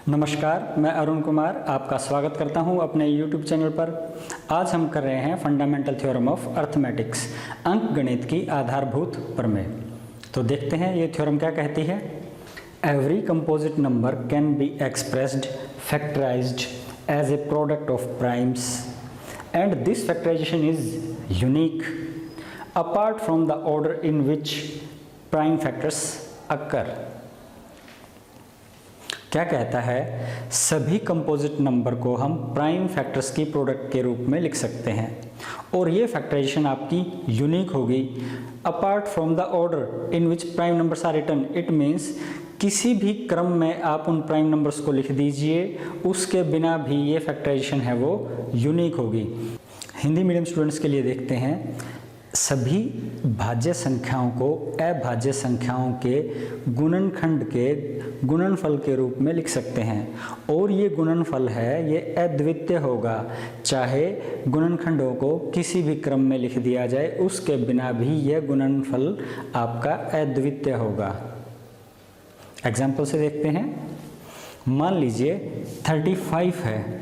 नमस्कार, मैं अरुण कुमार आपका स्वागत करता हूं अपने YouTube चैनल पर। आज हम कर रहे हैं फंडामेंटल थ्योरम ऑफ अर्थमेटिक्स, अंक गणित की आधारभूत प्रमेय। तो देखते हैं ये थ्योरम क्या कहती है। Every composite number can be expressed factorized as a product of primes and this factorization is unique apart from the order in which prime factors occur. क्या कहता है, सभी कंपोजिट नंबर को हम प्राइम फैक्टर्स की प्रोडक्ट के रूप में लिख सकते हैं और ये फैक्टराइजेशन आपकी यूनिक होगी apart from the order in which prime numbers are written. It means किसी भी क्रम में आप उन प्राइम नंबर्स को लिख दीजिए, उसके बिना भी ये फैक्टराइजेशन है वो यूनिक होगी। हिंदी मीडियम स्टूडेंट्स के लिए देखते हैं, सभी भाज्य संख्याओं को अभाज्य संख्याओं के गुणनखंड के गुणनफल के रूप में लिख सकते हैं और ये गुणनफल है ये अद्वितीय होगा, चाहे गुणनखंडों को किसी भी क्रम में लिख दिया जाए उसके बिना भी यह गुणनफल आपका अद्वितीय होगा। एग्जाम्पल से देखते हैं, मान लीजिए 35 है।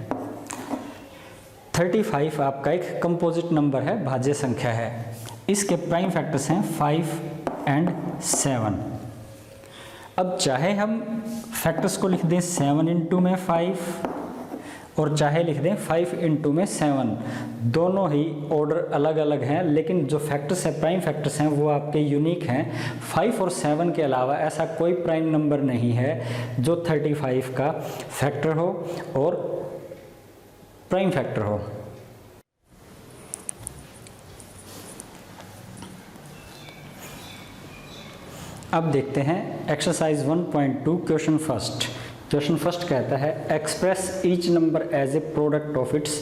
35 आपका एक कंपोजिट नंबर है, भाज्य संख्या है। इसके प्राइम फैक्टर्स हैं 5 एंड 7। अब चाहे हम फैक्टर्स को लिख दें 7 इंटू में 5 और चाहे लिख दें 5 इंटू में 7, दोनों ही ऑर्डर अलग अलग हैं, लेकिन जो फैक्टर्स हैं प्राइम फैक्टर्स हैं वो आपके यूनिक हैं। 5 और 7 के अलावा ऐसा कोई प्राइम नंबर नहीं है जो 35 का फैक्टर हो और प्राइम फैक्टर हो। अब देखते हैं exercise 1.2 question first. Question first कहता है express each number as a product of its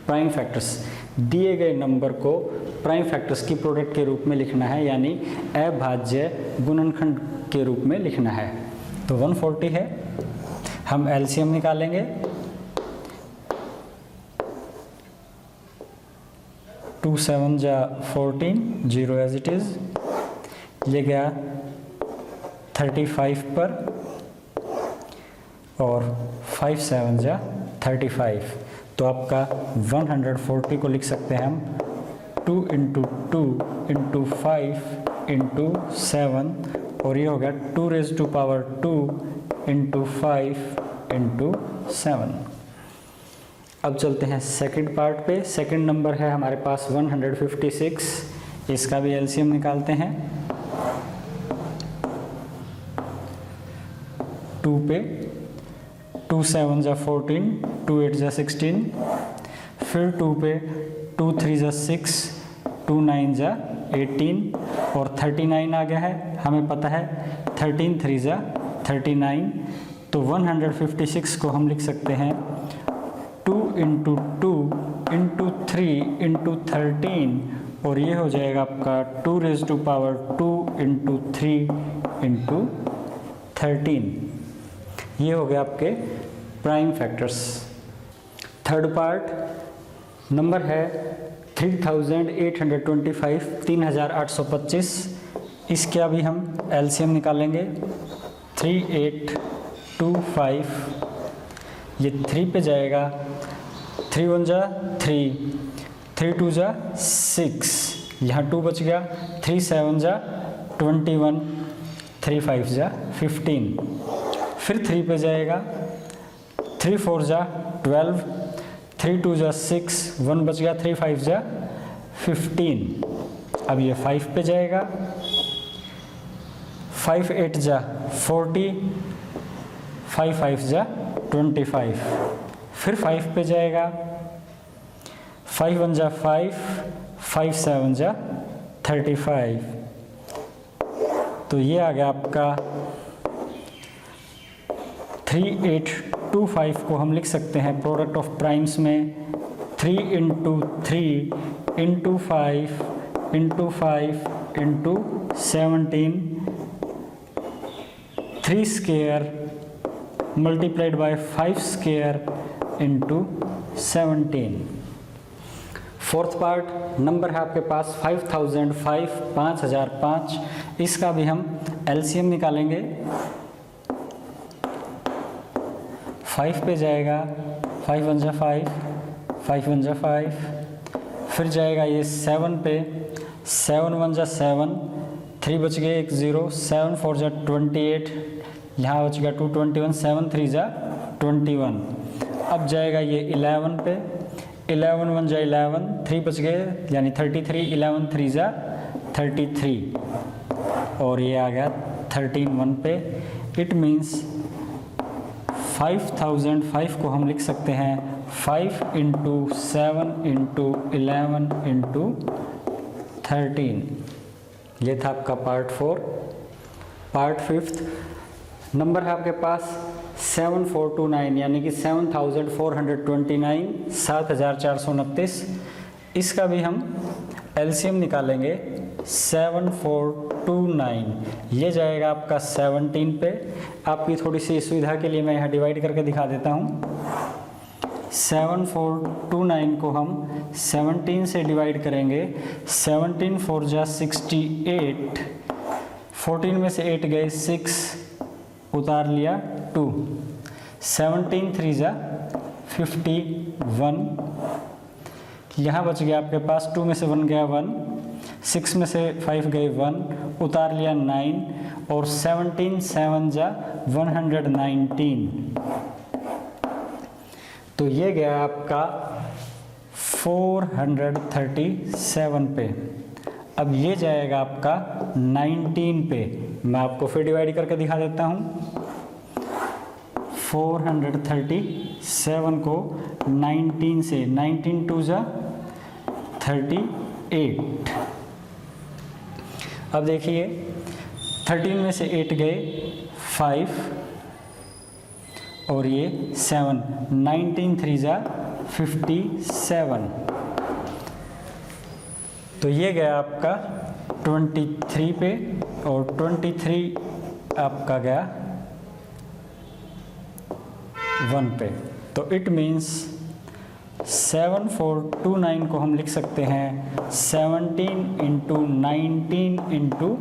prime factors. दिए गए नंबर को प्राइम फैक्टर्स की प्रोडक्ट के रूप में लिखना है, यानी अभाज्य गुणनखंड के रूप में लिखना है। तो 140 है, हम एलसीएम निकालेंगे। 2 7 जा 14, 0 एज इट इज। ये गया 35 पर और 5 7 जा 35, तो आपका 140 को लिख सकते हैं हम 2 इंटू 2 इंटू 5 इंटू 7 और ये हो गया 2 raise to power 2 into 5 into 7। अब चलते हैं सेकंड पार्ट पे। सेकंड नंबर है हमारे पास 156, इसका भी एलसीएम निकालते हैं। 2 पे 2 7 जा 14, 2 8 जा 16, फिर 2 पे 2 3 जा 6, 2 9 जा 18 और 39 आ गया है। हमें पता है 13 3 जा 39, तो 156 को हम लिख सकते हैं 2 इंटू 2 इंटू 3 इंटू 13 और ये हो जाएगा आपका 2 raise to power 2 into 3 into 13। ये हो गया आपके prime factors. Third part number है 3825, 3825। इसका भी हम एलसीएम निकालेंगे। 3825, ये 3 पे जाएगा, 3 1 जा 3, 3 2 जा 6, यहाँ 2 बच गया, 3 7 जा 21, 3 5 जा 15, फिर 3 पे जाएगा, 3 4 जा 12, 3 2 जा 6, 1 बच गया, 3 5 जा 15। अब ये 5 पे जाएगा, 5 8 जा 40, 5 5 जा 25, फिर 5 पे जाएगा, 5 1 जा 5, 5 7 जा 35। तो ये आ गया आपका 3825 को हम लिख सकते हैं प्रोडक्ट ऑफ प्राइम्स में 3 into 3 into 5 into 5 into 17, 3 square multiplied by 5 square into 17। Fourth part number है आपके पास 5005, 5005। इसका भी हम एलसीएम निकालेंगे। 5 पे जाएगा, 5 1 जा 5, 5 1 जा 5, फिर जाएगा ये 7 पे, 7 1 जा 7, 3 बच गए, 1 0, 7 4 जा 28, यहाँ बच गया 2 21, 7 3 जा 21। अब जाएगा ये 11 पे, 11 1 जा 11, 3 बच गए यानी 33, 11 3 जा 33 और ये आ गया 13 1 पे। इट मीन्स 5005 को हम लिख सकते हैं 5 इंटू 7 इंटू 11 इंटू 13। ये था आपका पार्ट 4। पार्ट 5 नंबर है आपके पास 7429 यानी कि 7429, 7429। इसका भी हम एलसीएम निकालेंगे 7429, ये जाएगा आपका 17 पे। आपकी थोड़ी सी सुविधा के लिए मैं यहाँ डिवाइड करके दिखा देता हूँ। 7429 को हम 17 से डिवाइड करेंगे, 17 4 जा 68, 14 में से 8 गए 6, उतार लिया 2, 17 3 जा 51, यहाँ बच गया आपके पास 2 में से 1 गया 1, 6 में से 5 गए 1, उतार लिया 9 और 17 7 जा 119। तो ये गया आपका 437 पे। अब ये जाएगा आपका 19 पे। मैं आपको फिर डिवाइड करके दिखा देता हूँ। 437 को 19 से, 19 2 जा 38। अब देखिए 13 में से 8 गए 5 और ये 7, 19 3 जा 57। तो ये गया आपका 23 पे और 23 आपका गया 1 पे। तो इट मीन्स 7429 को हम लिख सकते हैं 17 इंटू 19 इंटू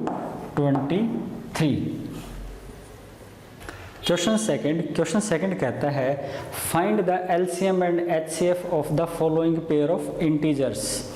23। क्वेश्चन सेकंड कहता है find the LCM and HCF of the following pair of integers.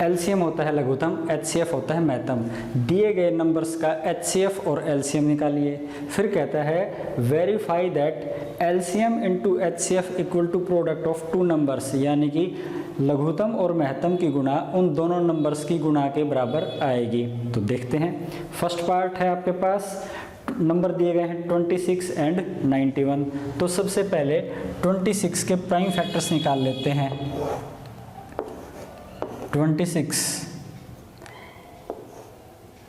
LCM होता है लघुत्तम, एचसीएफ होता है महत्तम। दिए गए नंबर्स का एचसीएफ और एलसीएम निकालिए। फिर कहता है verify that LCM into HCF equal to product of two numbers, यानी कि लघुत्तम और महत्तम की गुणा उन दोनों नंबर्स की गुणा के बराबर आएगी। तो देखते हैं। फर्स्ट पार्ट है आपके पास, नंबर दिए गए हैं 26 एंड 91। तो सबसे पहले 26 के प्राइम फैक्टर्स निकाल लेते हैं। 26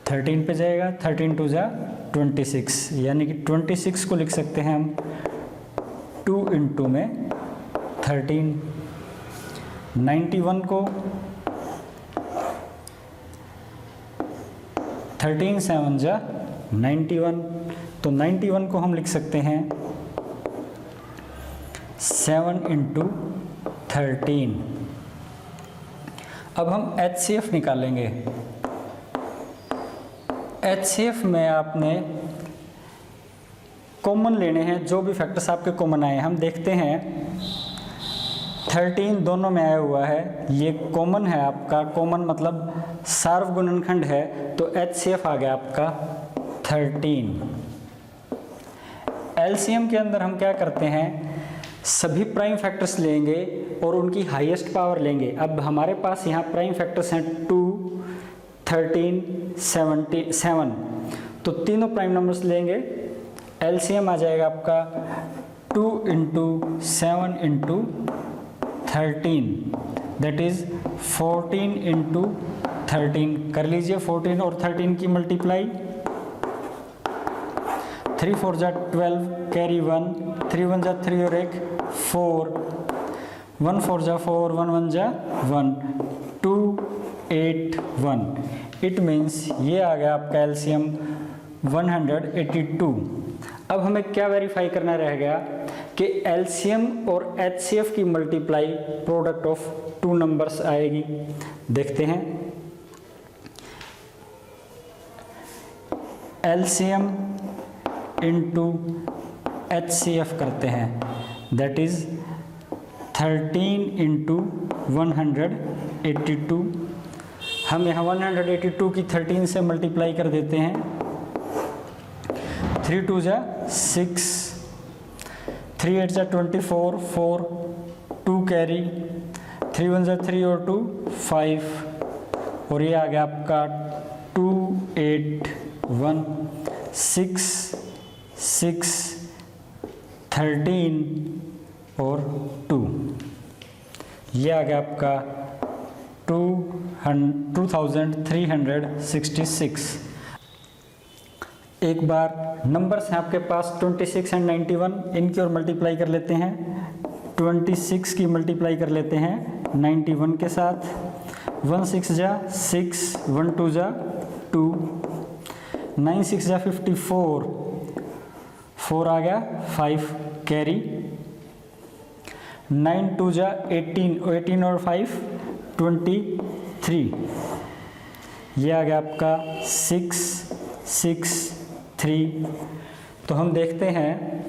13 पे जाएगा, 13 2 जा 26, यानी कि 26 को लिख सकते हैं हम 2 इंटू में 13। 91 को 13 7 जा 91, तो 91 को हम लिख सकते हैं 7 इंटू 13। अब हम एचसीएफ निकालेंगे। एचसीएफ में आपने कॉमन लेने हैं, जो भी फैक्टर्स आपके कॉमन आए। हम देखते हैं 13 दोनों में आया हुआ है, ये कॉमन है आपका। कॉमन मतलब सार्वगुणनखंड है, तो एचसीएफ आ गया आपका 13। एलसीएम के अंदर हम क्या करते हैं, सभी प्राइम फैक्टर्स लेंगे और उनकी हाईएस्ट पावर लेंगे। अब हमारे पास यहाँ प्राइम फैक्टर्स हैं 2, 13, 7, तो तीनों प्राइम नंबर्स लेंगे। एलसीएम आ जाएगा आपका 2 into 7 into 13, that is 14 into 13। कर लीजिए 14 और 13 की मल्टीप्लाई। 3 4 जा 12, कैरी 1, 3 1 जा 3 और 1 4, 1 4 जा 4, 1 1 जा 1, 2 8 1। इट मीन्स ये आ गया आपका एलसीएम 182। अब हमें क्या वेरीफाई करना रह गया कि एलसीएम और एचसीएफ की multiply product of two numbers आएगी। देखते हैं। एलसीएम इंटू एचसीएफ करते हैं। That is 13 into 182। हम यहाँ 182 की 13 से मल्टीप्लाई कर देते हैं। 3 2 जा 6, 3 8 जा 24, 4 2 कैरी, 3 1 जा 3 और 2 5, और ये आ गया आपका 2 8 1 6 6 13 और 2, ये आ गया आपका 2366। एक बार नंबर्स हैं आपके पास 26 एंड 91, इनकी ओर मल्टीप्लाई कर लेते हैं। 26 की मल्टीप्लाई कर लेते हैं 91 के साथ। 1 6 जा 6, 1 2 जा 2, 9 6 जा 54, 4 आ गया 5 कैरी, 9 2 जा 18, 18 और 5 23, ये आ गया आपका 6 6 3। तो हम देखते हैं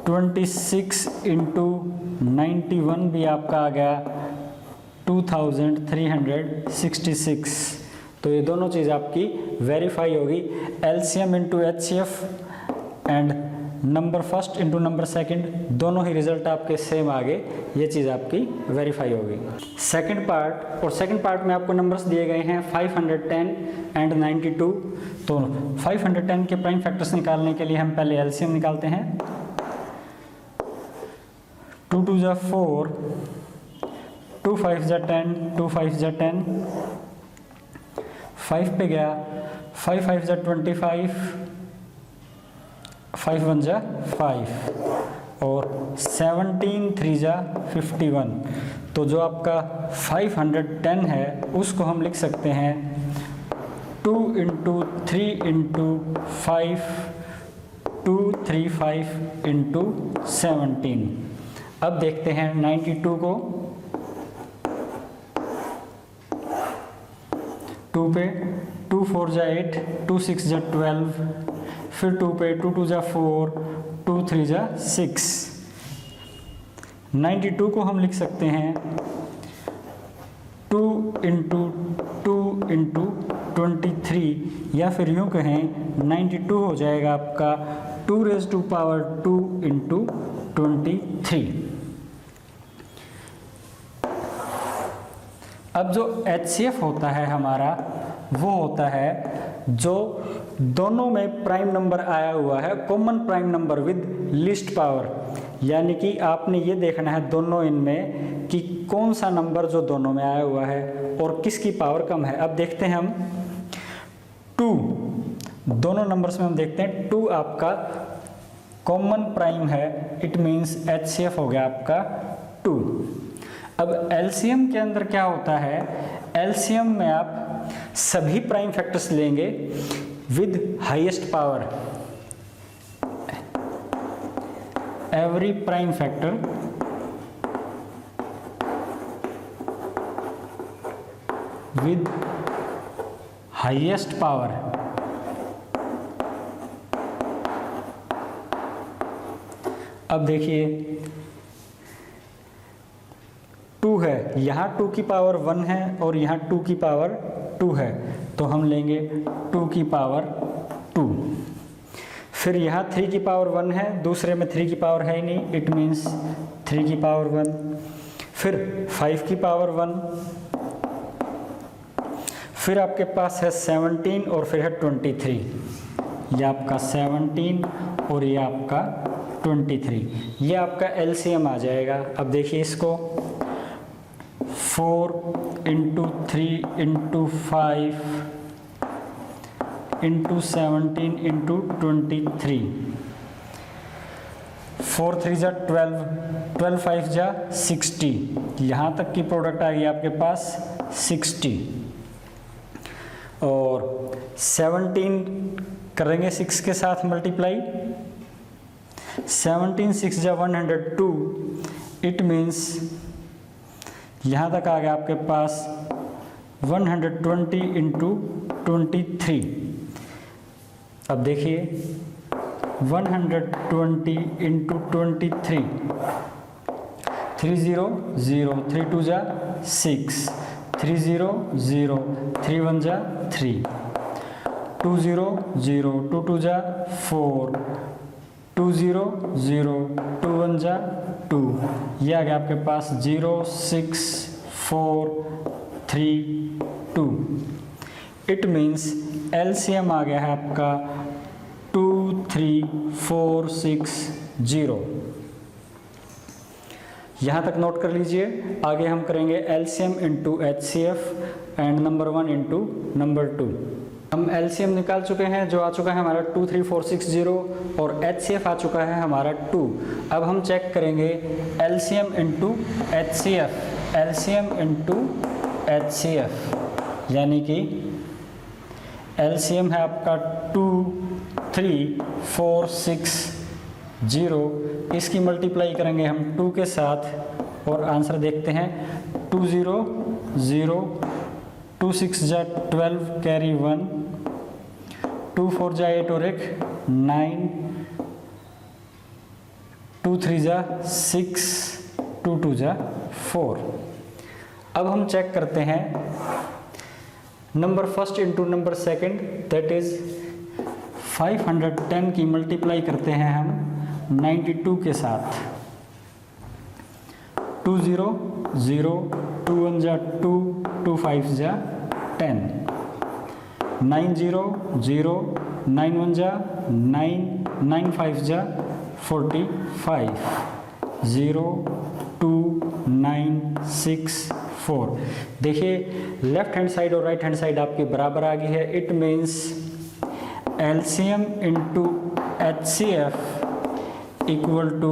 26 इंटू 91 भी आपका आ गया 2366। तो ये दोनों चीज़ आपकी वेरीफाई होगी। LCM into HCF and number first into number second, दोनों ही रिजल्ट आपके सेम आ गए, ये चीज़ आपकी वेरीफाई होगी। सेकंड पार्ट, और सेकंड पार्ट में आपको नंबर्स दिए गए हैं 510 एंड 92। तो 510 के प्राइम फैक्टर्स निकालने के लिए हम पहले एलसीएम निकालते हैं। 2 2 जा 4, 2 5 जा 10, 2 5 जा 10, 5 पे गया, 5 5 जा 25, 5 1 जा 5, और 17 3 जा 51। तो जो आपका 510 है उसको हम लिख सकते हैं 2 इंटू 3 इंटू 5 235 इंटू 17। अब देखते हैं 92 को। 2 पे 2 4 जा 8, 2 6 जा 12, फिर 2 पे 2 2 जा 4, 2 3 जा 6। 92 को हम लिख सकते हैं 2 इंटू 2 इंटू 23, या फिर यूँ कहें 92 हो जाएगा आपका 2 रेज़ टू पावर 2 इंटू 23। अब जो HCF होता है हमारा, वो होता है जो दोनों में प्राइम नंबर आया हुआ है, common prime number with least power. यानी कि आपने ये देखना है दोनों इनमें कि कौन सा नंबर जो दोनों में आया हुआ है और किसकी पावर कम है। अब देखते हैं हम 2, दोनों नंबर्स में हम देखते हैं 2 आपका कॉमन प्राइम है, इट मीन्स HCF हो गया आपका 2। अब LCM के अंदर क्या होता है, LCM में आप सभी प्राइम फैक्टर्स लेंगे with highest power. Every prime factor with highest power. अब देखिए 2 है, यहाँ 2 की पावर 1 है और यहाँ 2 की पावर 2 है, तो हम लेंगे 2 की पावर 2। फिर यहाँ 3 की पावर 1 है, दूसरे में 3 की पावर है ही नहीं, इट मीन्स 3 की पावर 1। फिर 5 की पावर 1, फिर आपके पास है 17 और फिर है 23। ये आपका 17 और ये आपका 23, ये आपका LCM आ जाएगा। अब देखिए इसको 4 इंटू 3 इंटू 5 इंटू 17 इंटू 23, 4 3 जा 12, 12 5 जा 60, यहाँ तक की प्रोडक्ट आ गई आपके पास 60। और 17 करेंगे 6 के साथ मल्टीप्लाई, 17 6 जा 102, इट मीन्स यहाँ तक आ गया आपके पास 120 इंटू 23। अब देखिए 120 इंटू 23, 3 0 0, 3 2 जा 6, 3 0 0, 3 1 जा 3, 2 0 0, 2 2 जा 4, 2 0 0, 2 1 जा 2, ये आ गया आपके पास 0 6 4 3 2। इट मीन्स एलसीएम आ गया है आपका 2 3 4 6 0। यहाँ तक नोट कर लीजिए। आगे हम करेंगे LCM into HCF and number 1 into number 2। हम एलसीएम निकाल चुके हैं, जो आ चुका है हमारा 2 3 4 6 0 और HCF आ चुका है हमारा 2। अब हम चेक करेंगे LCM into HCF, LCM into HCF, यानी कि एलसीएम है आपका 2 3 4 6 0, इसकी मल्टीप्लाई करेंगे हम 2 के साथ और आंसर देखते हैं 2 0 0, 2 6 जा 12 कैरी 1, 2 4 जा 8 और 1 9, 2 3 जा 6, 2 2 जा 4। अब हम चेक करते हैं number first into number second, that is 510 की मल्टीप्लाई करते हैं हम 92 के साथ। 2 0 0, 2 1 जा 2, 2 5 जा 10, 9 0 0, 9 1 जा 9, 9 5 जा 45, 0 2 9 6 4। देखिए लेफ्ट हैंड साइड और राइट हैंड साइड आपकी बराबर आ गई है। It means LCM into HCF equal to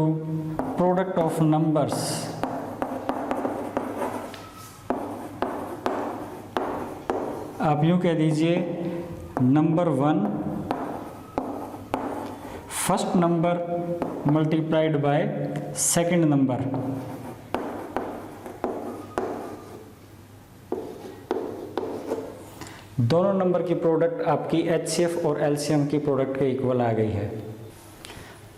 product of numbers. आप यूं कह दीजिए number 1 first number multiplied by second number. दोनों नंबर की प्रोडक्ट आपकी HCF और LCM की प्रोडक्ट के इक्वल आ गई है।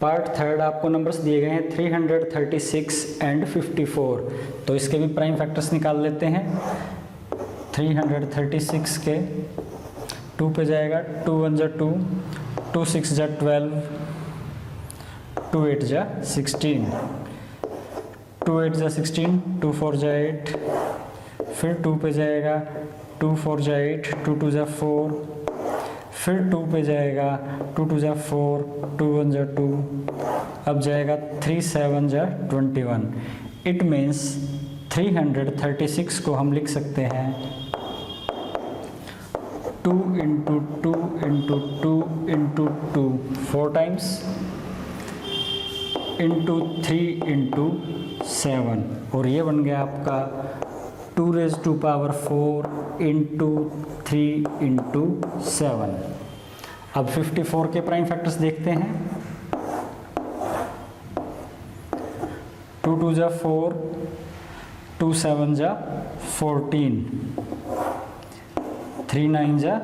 पार्ट थर्ड आपको नंबर्स दिए गए हैं 336 एंड 54, तो इसके भी प्राइम फैक्टर्स निकाल लेते हैं। 336 के 2 पे जाएगा, 2 1 जा 2, 2 6 जा 12, 2 8 जा 16, 2 8 जा 16, 2 4 जा 8, फिर 2 पे जाएगा, 2 4 जा 8, 2 2 जा 4, फिर 2 पे जाएगा, 2 2 जा 4, 2 1 जा 2, अब जाएगा 3 7 जा 21। इट मीन्स 336 को हम लिख सकते हैं 2 into 2 into 2 into 2 4 times into 3 into 7, और ये बन गया आपका 2 raised to power 4 into 3 into 7। अब 54 के प्राइम फैक्टर्स देखते हैं। 2 2 जा 4, 2 7 जा 14, 3 9 जा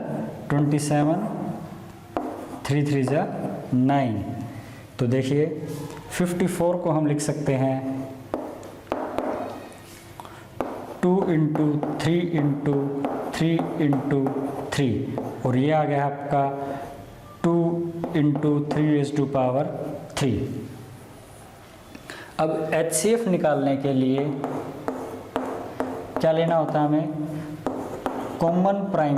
27, 3 3 जा 9। तो देखिए 54 को हम लिख सकते हैं 2 इंटू 3 इंटू 3 इंटू 3, और ये आ गया आपका 2 इंटू 3 raised to power 3। अब HCF निकालने के लिए क्या लेना होता है हमें? Common prime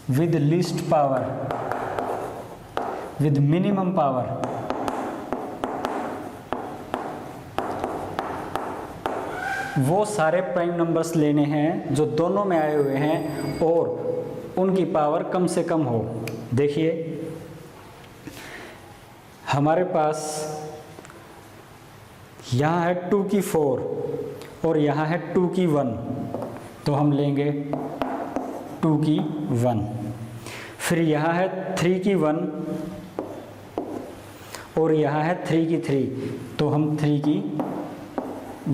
with least power with minimum power. वो सारे प्राइम नंबर्स लेने हैं जो दोनों में आए हुए हैं और उनकी पावर कम से कम हो। देखिए हमारे पास यहाँ है 2 की 4 और यहाँ है 2 की 1, तो हम लेंगे 2 की 1। फिर यहाँ है 3 की 1 और यहाँ है 3 की 3, तो हम 3 की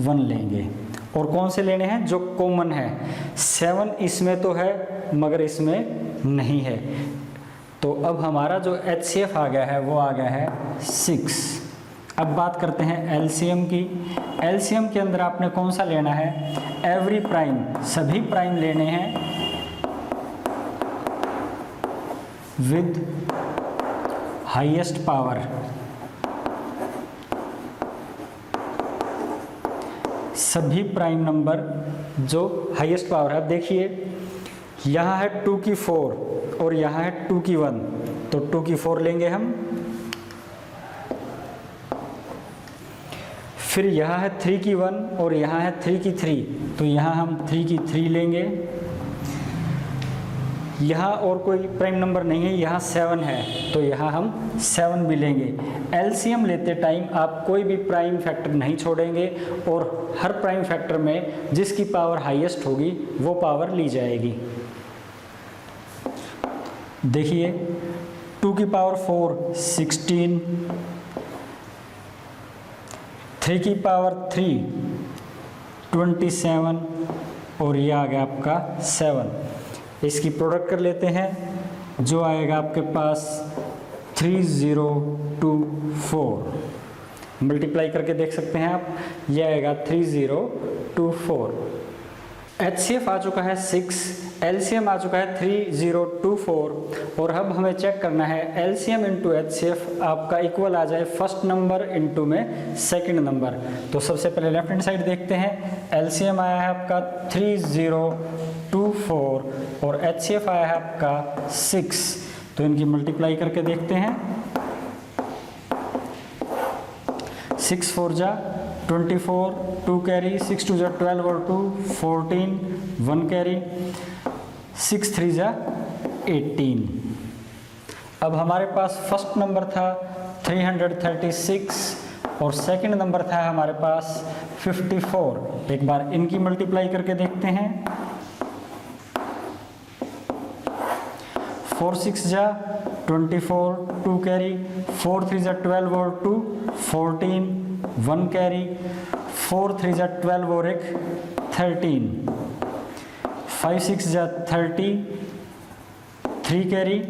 1 लेंगे। और कौन से लेने हैं? जो कॉमन है। 7 इसमें तो है मगर इसमें नहीं है। तो अब हमारा जो HCF आ गया है वो आ गया है 6। अब बात करते हैं LCM की। LCM के अंदर आपने कौन सा लेना है, एवरी प्राइम, सभी प्राइम लेने हैं विद हाईएस्ट पावर। सभी प्राइम नंबर जो हाईएस्ट पावर है, देखिए यहाँ है 2 की 4 और यहाँ है 2 की 1, तो 2 की 4 लेंगे हम। फिर यहाँ है 3 की 1 और यहाँ है 3 की 3, तो यहाँ हम 3 की 3 लेंगे। यहाँ और कोई प्राइम नंबर नहीं है, यहाँ 7 है, तो यहाँ हम 7 भी लेंगे। एलसीएम लेते टाइम आप कोई भी प्राइम फैक्टर नहीं छोड़ेंगे और हर प्राइम फैक्टर में जिसकी पावर हाईएस्ट होगी वो पावर ली जाएगी। देखिए 2 की पावर 4 16, 3 की पावर 3 27 और ये आ गया आपका 7। इसकी प्रोडक्ट कर लेते हैं, जो आएगा आपके पास 3024। मल्टीप्लाई करके देख सकते हैं आप, ये आएगा 3024। HCF आ चुका है 6, LCM आ चुका है 3024 और अब हमें चेक करना है LCM इंटू HCF आपका इक्वल आ जाए फर्स्ट नंबर इंटू में सेकंड नंबर। तो सबसे पहले लेफ्ट हैंड साइड देखते हैं, LCM आया है आपका 3024 और HCF आया है आपका 6, तो इनकी मल्टीप्लाई करके देखते हैं। 6 4 जा 24, 2 कैरी, 6 2 जा 12 और 2 14, 1 कैरी, 6 3 जा 18। अब हमारे पास फर्स्ट नंबर था 336 और सेकंड नंबर था हमारे पास 54। एक बार इनकी मल्टीप्लाई करके देखते हैं। 4 6 जा 24, 2 कैरी, 4 3 जा 12 और 2 14, 1 कैरी, 4 3 जा 12 और 1 13, 5 6 जा 30, 3 कैरी,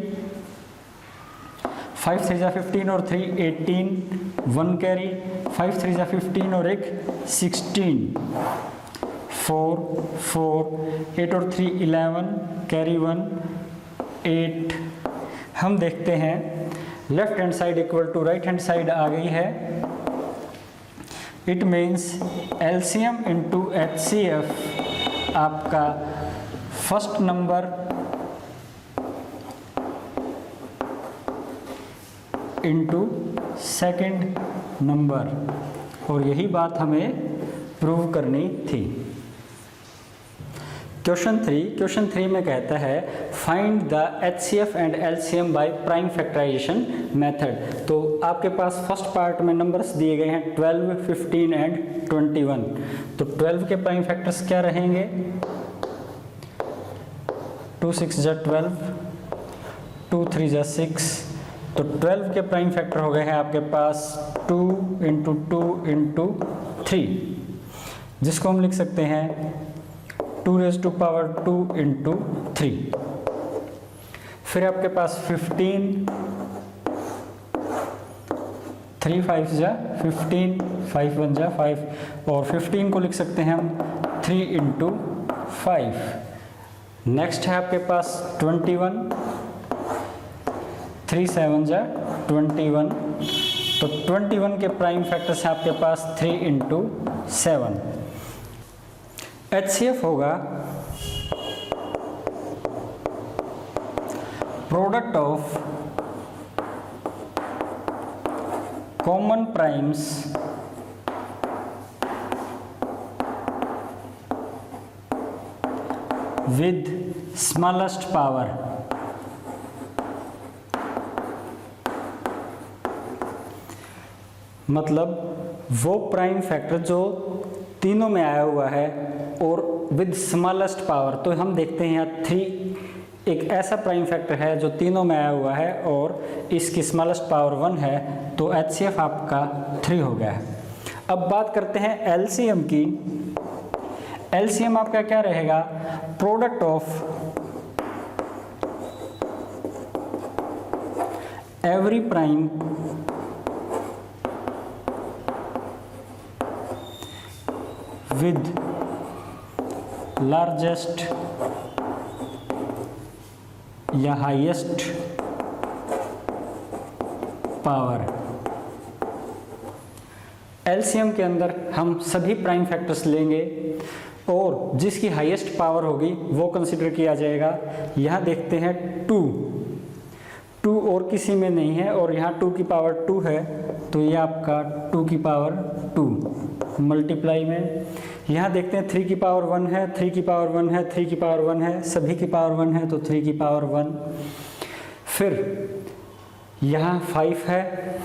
5 3 जा 15 और 3 18, 1 कैरी, 5 3 जा 15 और 1 16, 4 4, 8 और 3 11, कैरी 1 8। हम देखते हैं left hand side equal to right hand side आ गई है। It means LCM into HCF आपका first number into second number, और यही बात हमें प्रूव करनी थी। क्वेश्चन 3 में कहता है find the HCF and LCM by prime factorisation method. तो आपके पास फर्स्ट पार्ट में नंबर्स दिए गए हैं 12, 15 एंड 21। तो 12 के प्राइम फैक्टर्स क्या रहेंगे, 2 6 जा 12, 2 3 जा 6। तो 12 के प्राइम फैक्टर हो गए हैं आपके पास 2 इंटू 2 इंटू 3, जिसको हम लिख सकते हैं 2 raised to power 2 इंटू 3। फिर आपके पास 15, 3 5 जा 15, 5 1 जा 5 और 15 को लिख सकते हैं हम 3 इंटू 5। नेक्स्ट है आपके पास 21, 3 7 जा 21। तो 21 के प्राइम फैक्टर्स हैं आपके पास 3 इंटू 7। HCF होगा product of common primes with smallest power. मतलब वो प्राइम फैक्टर जो तीनों में आया हुआ है और विद स्मॉलेस्ट पावर। तो हम देखते हैं यहाँ 3 एक ऐसा प्राइम फैक्टर है जो तीनों में आया हुआ है और इसकी स्मॉलेस्ट पावर 1 है, तो HCF आपका 3 हो गया है। अब बात करते हैं LCM की। LCM आपका क्या रहेगा, product of every prime with largest या हाईएस्ट पावर। एलसीएम के अंदर हम सभी प्राइम फैक्टर्स लेंगे और जिसकी हाईएस्ट पावर होगी वो कंसिडर किया जाएगा। यहाँ देखते हैं 2 और किसी में नहीं है और यहाँ 2 की पावर 2 है, तो ये आपका 2 की पावर 2 मल्टीप्लाई में। यहाँ देखते हैं 3 की पावर 1 है, 3 की पावर 1 है, 3 की पावर 1 है, सभी की पावर 1 है तो 3 की पावर 1। फिर यहाँ 5 है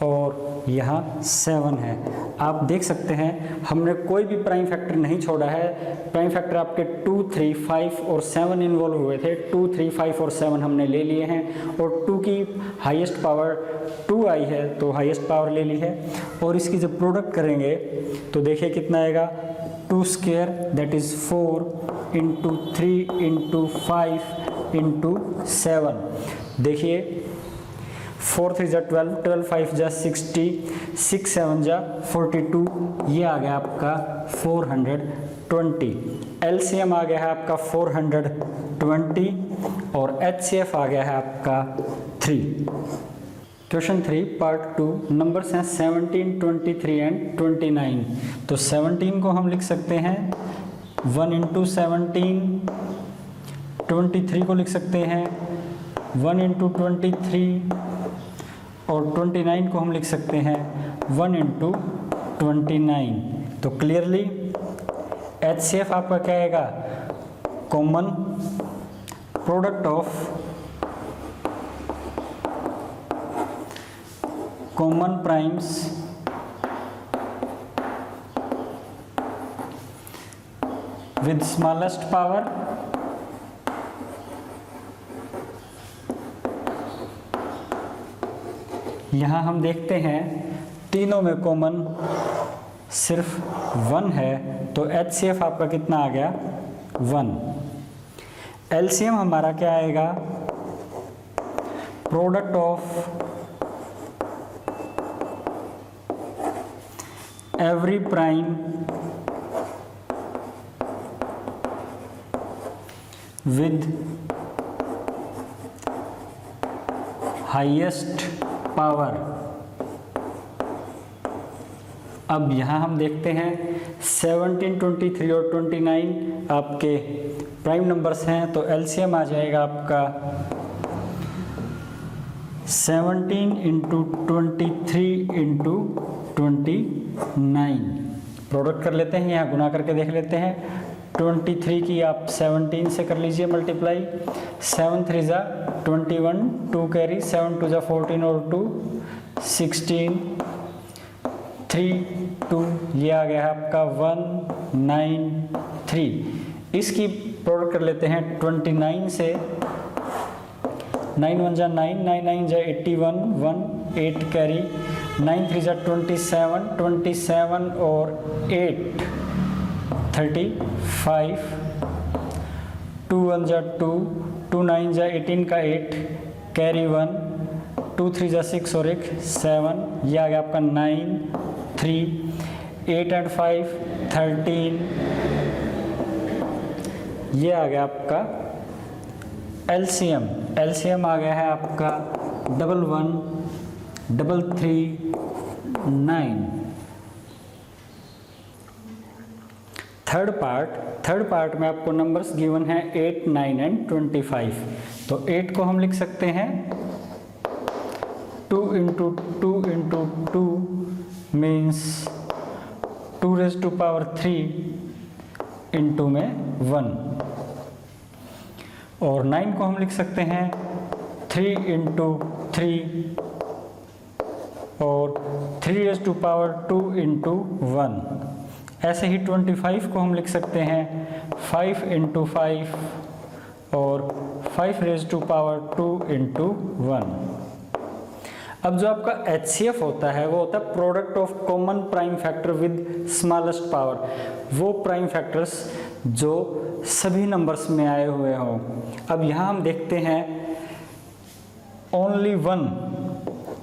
और यहाँ 7 है। आप देख सकते हैं हमने कोई भी प्राइम फैक्टर नहीं छोड़ा है। प्राइम फैक्टर आपके 2, 3, 5 और 7 इन्वॉल्व हुए थे। 2, 3, 5 और 7 हमने ले लिए हैं और 2 की हाईएस्ट पावर 2 आई है तो हाईएस्ट पावर ले ली है। और इसकी जब प्रोडक्ट करेंगे तो देखिए कितना आएगा, 2 square that is 4 into 3 into 5 into 7। देखिए 4 3 जा 12, 12 5 जा 60, 6 7 जा 42, ये आ गया आपका 420। एलसीएम आ गया है आपका 420 और एचसीएफ आ गया है आपका 3। क्वेश्चन 3 पार्ट 2 नंबर्स हैं 17, 23 एंड 29। तो 17 को हम लिख सकते हैं 1 इंटू 17, 23 को लिख सकते हैं 1 इंटू 23 और 29 को हम लिख सकते हैं 1 इंटू 29। तो क्लियरली एचसीएफ आपका क्या आएगा, common product of common primes with smallest power यहाँ हम देखते हैं तीनों में कॉमन सिर्फ 1 है तो एचसीएफ आपका कितना आ गया 1। एलसीएम हमारा क्या आएगा, product of every prime with highest power. अब यहाँ हम देखते हैं 17, 23 और 29 आपके प्राइम नंबर्स हैं तो एलसीएम आ जाएगा आपका 17 इंटू 23 इंटू 29। प्रोडक्ट कर लेते हैं, यहाँ गुना करके देख लेते हैं। 23 की आप 17 से कर लीजिए मल्टीप्लाई, 7 3 जा 21, 2 कैरी, 7 2 जा 14 और 2 16, 3 2, ये आ गया है आपका 193। इसकी प्रोडक्ट कर लेते हैं 29 से, 9 1 जा 9, 9 9 जा 81, 1 8 कैरी, 9 3 जा 27, 27 और 8 35, 2 1 जा 2, 2 9 जा 18 का 8 कैरी 1, 2 3 जा 6 और 1 7, ये आ गया आपका 9 3, 8 एंड 5 13, ये आ गया आपका एलसीएम। एलसीएम आ गया है आपका 11 3 9। थर्ड पार्ट में आपको नंबर्स गिवन है 8 9 एंड 25। तो 8 को हम लिख सकते हैं 2 into 2 into 2 means 2 raise to power 3 into में 1। और 9 को हम लिख सकते हैं 3 इंटू 3 और 3 रेज़ टू पावर 2 इंटू 1। ऐसे ही 25 को हम लिख सकते हैं 5 इंटू 5 और 5 रेज़ टू पावर 2 इंटू 1। अब जो आपका HCF होता है वो होता है product of common prime factor with smallest power. वो प्राइम फैक्टर्स जो सभी नंबर्स में आए हुए हों। अब यहाँ हम देखते हैं ओनली वन,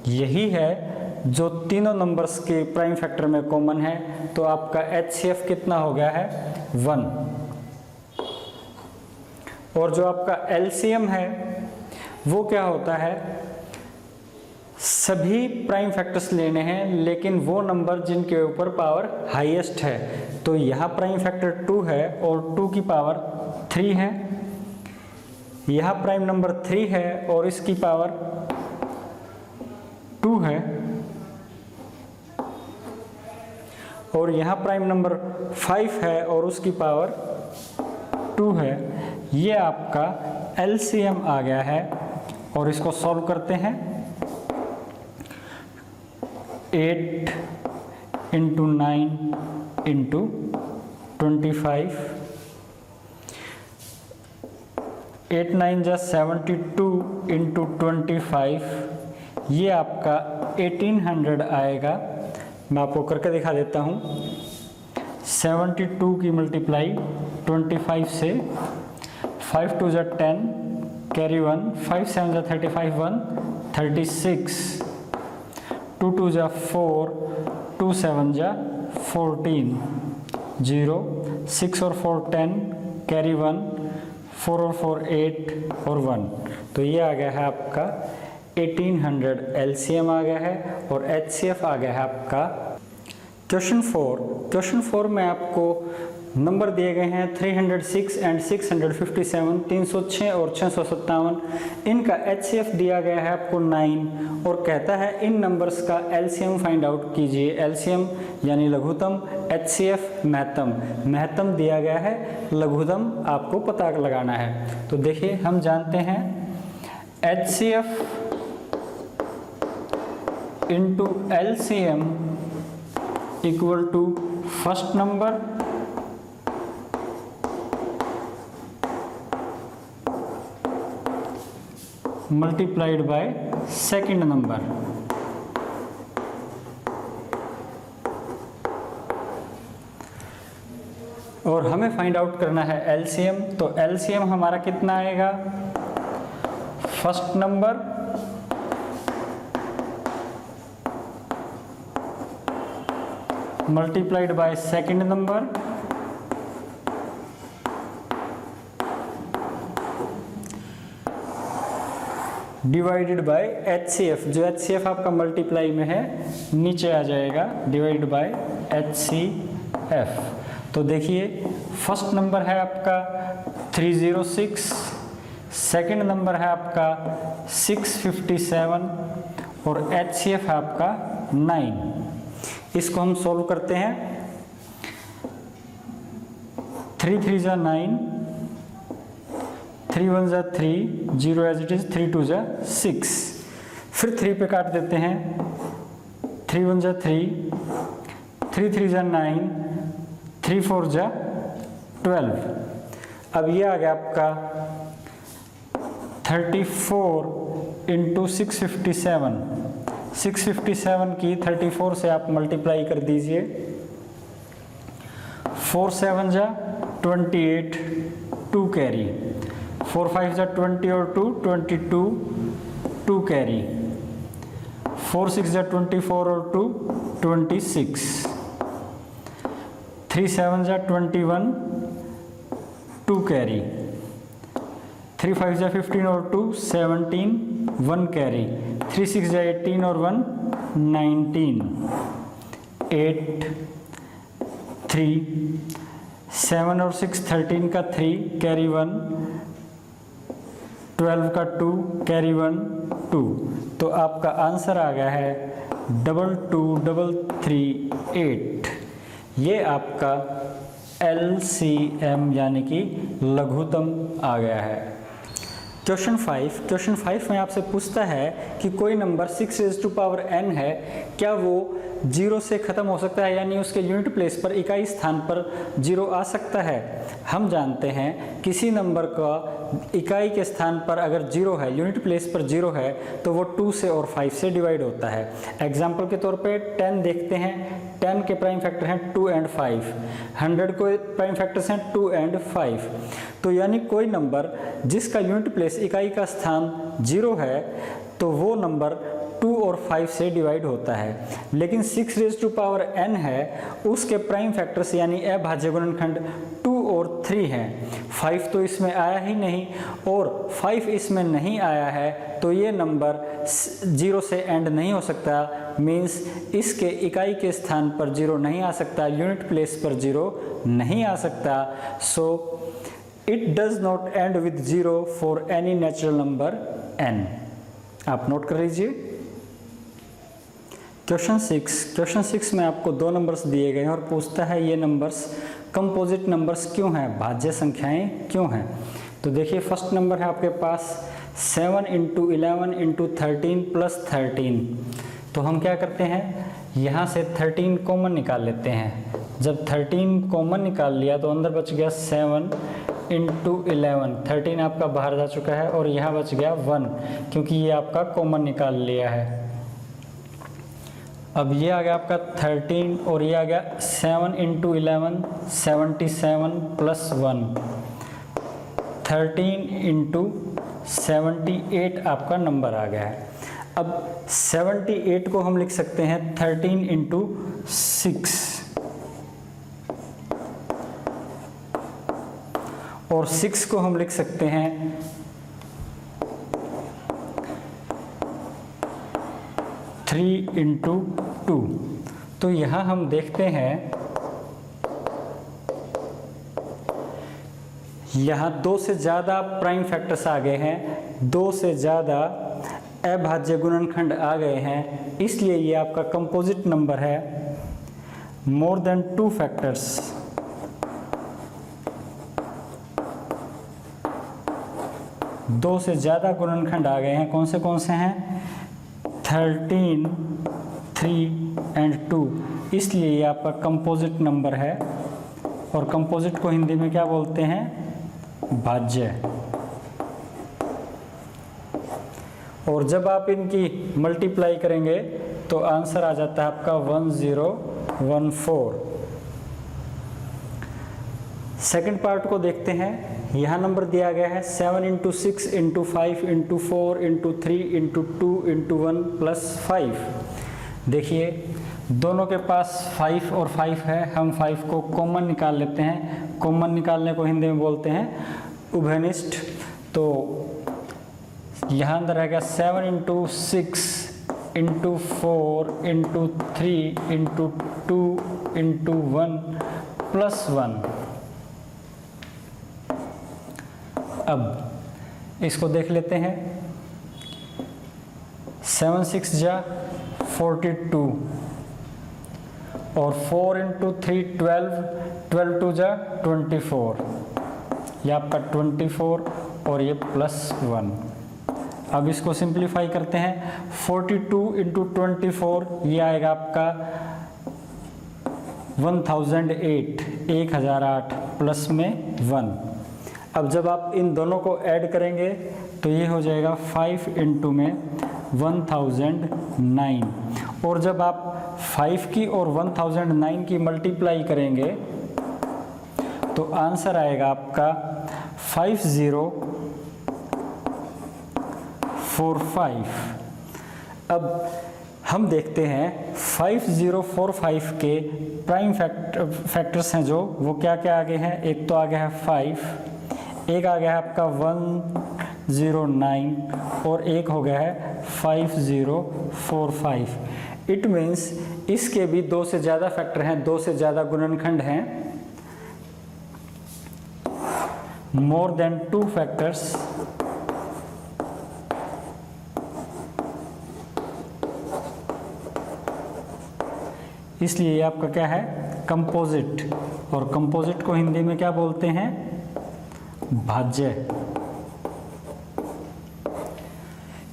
यही है जो तीनों नंबर्स के प्राइम फैक्टर में कॉमन है। तो आपका HCF कितना हो गया है 1। और जो आपका LCM है वो क्या होता है, सभी प्राइम फैक्टर्स लेने हैं लेकिन वो नंबर जिनके ऊपर पावर हाईएस्ट है। तो यहाँ प्राइम फैक्टर 2 है और 2 की पावर 3 है, यहाँ प्राइम नंबर 3 है और इसकी पावर 2 है, और यहाँ प्राइम नंबर 5 है और उसकी पावर 2 है। ये आपका LCM आ गया है और इसको सॉल्व करते हैं। 8 × 9 × 25, 8 9 जा 72 × 25, ये आपका 1800 आएगा। मैं आपको करके दिखा देता हूँ। 72 की मल्टीप्लाई 25 से, 5 2 जा 10, कैरी 1, 5 7 जा 35, 1 36, 2 2 जा 4, 2 7 जा 14, 0, 6 और 4 10, कैरी 1, 4 और 4 8 और 1। तो ये आ गया है आपका 1800 LCM आ गया है और HCF आ गया है आपका। क्वेश्चन 4 में आपको नंबर दिए गए हैं 306 एंड 657, 306 और 657। इनका HCF दिया गया है आपको 9 और कहता है इन नंबर्स का LCM फाइंड आउट कीजिए। LCM यानी लघुत्तम, HCF महत्तम। महत्तम दिया गया है, लघुत्तम आपको पता लगाना है। तो देखिए हम जानते हैं HCF into LCM equal to first number multiplied by second number. और हमें फाइंड आउट करना है LCM। तो LCM हमारा कितना आएगा, first number multiplied by second number divided by HCF। जो HCF आपका मल्टीप्लाई में है नीचे आ जाएगा, डिवाइडेड बाय HCF। तो देखिए फर्स्ट नंबर है आपका 306, सेकंड नंबर है आपका 657 और HCF है आपका 9। इसको हम सॉल्व करते हैं। 3 3 जा 9, 3 1 जा 3, 0 एज इट इज, 3 2 जा 6, फिर 3 पे काट देते हैं। 3 1 जा 3, 3 3 जा 9, 3 4 जा 12। अब ये आ गया आपका 34 इंटू 657। 657 की 34 से आप मल्टीप्लाई कर दीजिए। 4 7 जा 28, 2 कैरी। 4 5 जा 20 और 2 22, 2 कैरी। 4 6 जा 24 और 2 26। 3 7 जा 21, 2 कैरी। 3 5 जा 15 और 2 17, 1 कैरी। 3 6 जा 18 और 1 19, 8 3, 7 और 6 13 का 3 कैरी 1, 12 का 2 कैरी 1 2। तो आपका आंसर आ गया है 22338। ये आपका LCM यानी कि लघुत्तम आ गया है। क्वेश्चन 5 में आपसे पूछता है कि कोई number 6 raised to power n है, क्या वो 0 से ख़त्म हो सकता है, यानी उसके यूनिट प्लेस पर इकाई स्थान पर 0 आ सकता है। हम जानते हैं किसी नंबर का इकाई के स्थान पर अगर 0 है, यूनिट प्लेस पर 0 है, तो वो 2 से और 5 से डिवाइड होता है। एग्जाम्पल के तौर पे 10 देखते हैं। 10 के प्राइम फैक्टर हैं 2 एंड 5। 100 को प्राइम फैक्टर्स हैं 2 एंड 5। तो यानी कोई नंबर जिसका यूनिट प्लेस इकाई का स्थान 0 है, तो वो नंबर 2 और 5 से डिवाइड होता है। लेकिन 6 रेज़ टू पावर n है, उसके प्राइम फैक्टर्स यानी अभाज्य गुणनखंड 2 और 3 हैं। 5 तो इसमें आया ही नहीं और 5 इसमें नहीं आया है, तो ये नंबर 0 से एंड नहीं हो सकता। मीन्स इसके इकाई के स्थान पर 0 नहीं आ सकता, यूनिट प्लेस पर 0 नहीं आ सकता। So it does not and with 0 for any natural number n। आप नोट कर लीजिए। क्वेश्चन 6 में आपको 2 नंबर्स दिए गए हैं और पूछता है ये नंबर्स कंपोजिट नंबर्स क्यों हैं, भाज्य संख्याएं क्यों हैं। तो देखिए फर्स्ट नंबर है आपके पास 7 × 11 × 13 + 13। तो हम क्या करते हैं, यहाँ से 13 कॉमन निकाल लेते हैं। जब 13 कॉमन निकाल लिया तो अंदर बच गया 7 × 11। 13 आपका बाहर जा चुका है और यहाँ बच गया 1, क्योंकि ये आपका कॉमन निकाल लिया है। अब ये आ गया आपका 13 और ये आ गया 7 × 11 77 + 1 13 × 78 आपका नंबर आ गया है। अब 78 को हम लिख सकते हैं 13 × 6 और 6 को हम लिख सकते हैं 3 × 2। तो यहाँ हम देखते हैं यहाँ 2 से ज़्यादा प्राइम फैक्टर्स आ गए हैं, 2 से ज़्यादा अभाज्य गुणनखंड आ गए हैं, इसलिए ये आपका कंपोजिट नंबर है। मोर देन 2 फैक्टर्स, दो से ज़्यादा गुणनखंड आ गए हैं। कौन से हैं? 13, 3 एंड 2, इसलिए ये आपका कंपोजिट नंबर है। और कंपोजिट को हिंदी में क्या बोलते हैं? भाज्य। और जब आप इनकी मल्टीप्लाई करेंगे तो आंसर आ जाता है आपका 1014। सेकंड पार्ट को देखते हैं। यहाँ नंबर दिया गया है 7 × 6 × 5 × 4 × 3 × 2 × 1 + 5। देखिए दोनों के पास 5 और 5 है, हम 5 को कॉमन निकाल लेते हैं। कॉमन निकालने को हिंदी में बोलते हैं उभयनिष्ठ। तो यहाँ अंदर रहेगा 7 × 6 × 4 × 3 × 2 × 1 + 1। अब इसको देख लेते हैं। 7 6 जा 42 और 4 × 3 12, 12 2 जा 24, ये आपका 24 और ये +1। अब इसको सिंप्लीफाई करते हैं। 42 × 24 ये आएगा आपका 1008, 1008 प्लस में 1। अब जब आप इन दोनों को ऐड करेंगे तो ये हो जाएगा 5 × में 1009। और जब आप 5 की और 1009 की मल्टीप्लाई करेंगे तो आंसर आएगा आपका 5045। अब हम देखते हैं 5045 के प्राइम फैक्टर्स हैं जो वो क्या क्या आगे हैं। एक तो आ गया है 5, एक आ गया है आपका 109 और एक हो गया है 5045। इट मीन्स इसके भी 2 से ज़्यादा फैक्टर हैं, 2 से ज़्यादा गुणनखंड हैं। मोर देन 2 फैक्टर्स, इसलिए आपका क्या है? कंपोजिट। और कंपोजिट को हिंदी में क्या बोलते हैं? भाज्य।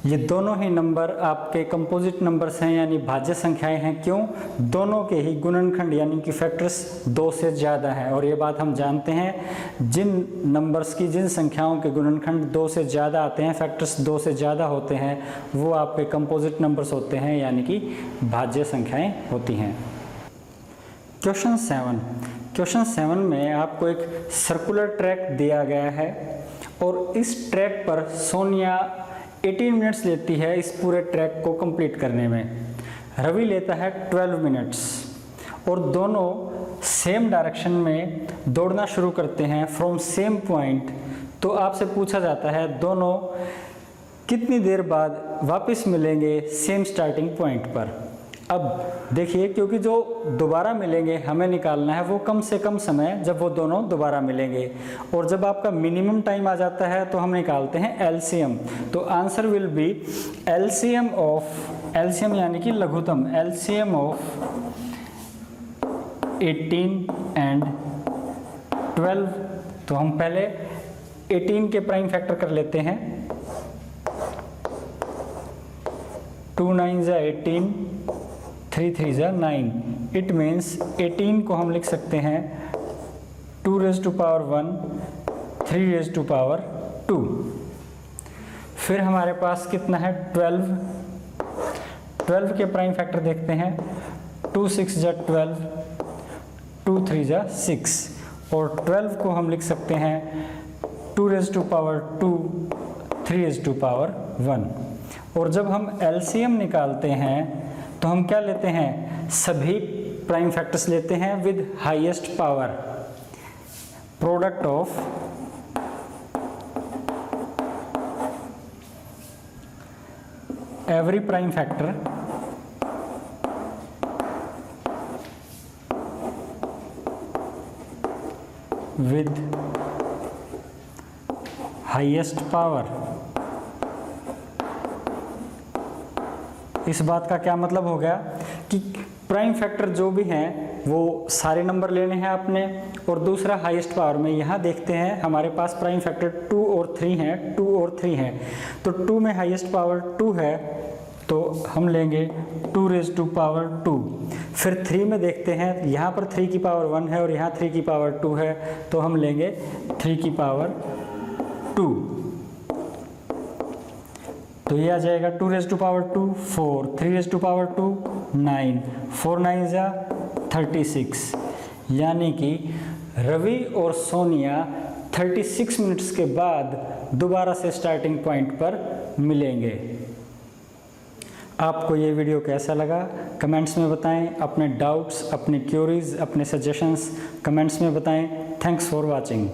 ये दोनों ही नंबर आपके कंपोजिट नंबर्स हैं, यानी भाज्य संख्याएं हैं। क्यों? दोनों के ही गुणनखंड यानी कि फैक्टर्स 2 से ज़्यादा हैं। और ये बात हम जानते हैं, जिन नंबर्स की, जिन संख्याओं के गुणनखंड 2 से ज़्यादा आते हैं, फैक्टर्स 2 से ज़्यादा होते हैं, वो आपके कंपोजिट नंबर्स होते हैं, यानी कि भाज्य संख्याएँ होती हैं। क्वेश्चन 7 में आपको एक सर्कुलर ट्रैक दिया गया है और इस ट्रैक पर सोनिया 18 मिनट्स लेती है इस पूरे ट्रैक को कंप्लीट करने में, रवि लेता है 12 मिनट्स, और दोनों सेम डायरेक्शन में दौड़ना शुरू करते हैं फ्रॉम सेम पॉइंट। तो आपसे पूछा जाता है दोनों कितनी देर बाद वापस मिलेंगे सेम स्टार्टिंग पॉइंट पर। अब देखिए, क्योंकि जो दोबारा मिलेंगे हमें निकालना है वो कम से कम समय जब वो दोनों दोबारा मिलेंगे, और जब आपका मिनिमम टाइम आ जाता है तो हम निकालते हैं एलसीएम। तो answer will be LCM of, LCM यानी कि लघुत्तम, एलसीएम ऑफ 18 एंड 12। तो हम पहले 18 के प्राइम फैक्टर कर लेते हैं। 2 9 जा 18, 3 3 जा 9। इट मीन्स 18 को हम लिख सकते हैं 2 raised to power 1, 3 raised to power 2। फिर हमारे पास कितना है 12। 12 के प्राइम फैक्टर देखते हैं। 2 6 जा 12, 2 3 जा 6, और 12 को हम लिख सकते हैं 2 raised to power 2, 3 raised to power 1। और जब हम एलसीएम निकालते हैं तो हम क्या लेते हैं, सभी प्राइम फैक्टर्स लेते हैं with highest power. Product of every prime factor with highest power. इस बात का क्या मतलब हो गया कि प्राइम फैक्टर जो भी हैं वो सारे नंबर लेने हैं आपने, और दूसरा हाईएस्ट पावर में। यहाँ देखते हैं हमारे पास प्राइम फैक्टर 2 और 3 हैं, 2 और 3 हैं। तो 2 में हाईएस्ट पावर 2 है तो हम लेंगे 2 raised to power 2। फिर 3 में देखते हैं, यहाँ पर 3 की पावर 1 है और यहाँ 3 की पावर 2 है, तो हम लेंगे 3 की पावर 2। तो ये आ जाएगा 2 raised to power 2 4, 3 raised to power 2 9, 4 9 जा 36। यानी कि रवि और सोनिया 36 मिनट्स के बाद दोबारा से स्टार्टिंग पॉइंट पर मिलेंगे। आपको ये वीडियो कैसा लगा कमेंट्स में बताएं। अपने डाउट्स, अपने क्यूरीज, अपने सजेशंस कमेंट्स में बताएं। Thanks for watching.